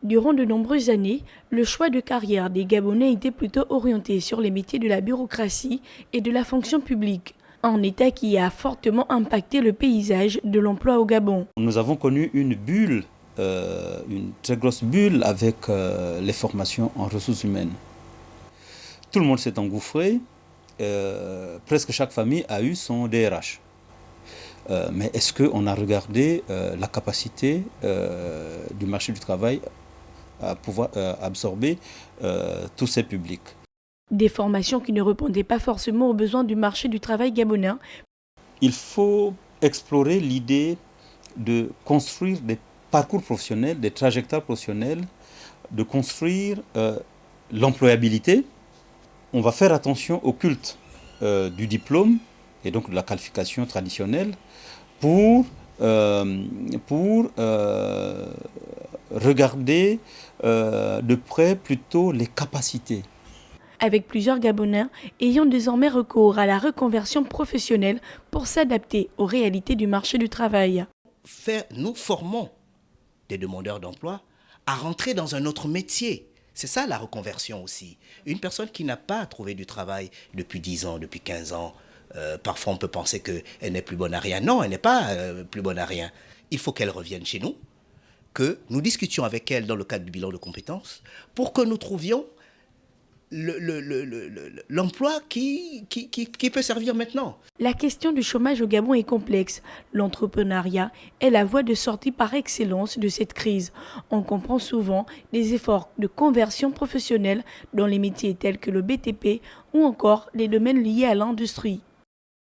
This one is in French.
Durant de nombreuses années, le choix de carrière des Gabonais était plutôt orienté sur les métiers de la bureaucratie et de la fonction publique, un état qui a fortement impacté le paysage de l'emploi au Gabon. Nous avons connu une bulle, une très grosse bulle avec les formations en ressources humaines. Tout le monde s'est engouffré, presque chaque famille a eu son DRH. Mais est-ce qu'on a regardé la capacité du marché du travail à pouvoir absorber tous ces publics? Des formations qui ne répondaient pas forcément aux besoins du marché du travail gabonais. Il faut explorer l'idée de construire des parcours professionnels, des trajectoires professionnelles, de construire l'employabilité. On va faire attention au culte du diplôme et donc de la qualification traditionnelle pour regarder de près plutôt les capacités. Avec plusieurs Gabonais ayant désormais recours à la reconversion professionnelle pour s'adapter aux réalités du marché du travail. Nous formons des demandeurs d'emploi à rentrer dans un autre métier. C'est ça la reconversion aussi. Une personne qui n'a pas trouvé du travail depuis 10 ans, depuis 15 ans, parfois on peut penser qu'elle n'est plus bonne à rien. Non, elle n'est pas plus bonne à rien. Il faut qu'elle revienne chez nous, que nous discutions avec elle dans le cadre du bilan de compétences pour que nous trouvions l'emploi qui peut servir maintenant. La question du chômage au Gabon est complexe. L'entrepreneuriat est la voie de sortie par excellence de cette crise. On comprend souvent des efforts de conversion professionnelle dans les métiers tels que le BTP ou encore les domaines liés à l'industrie.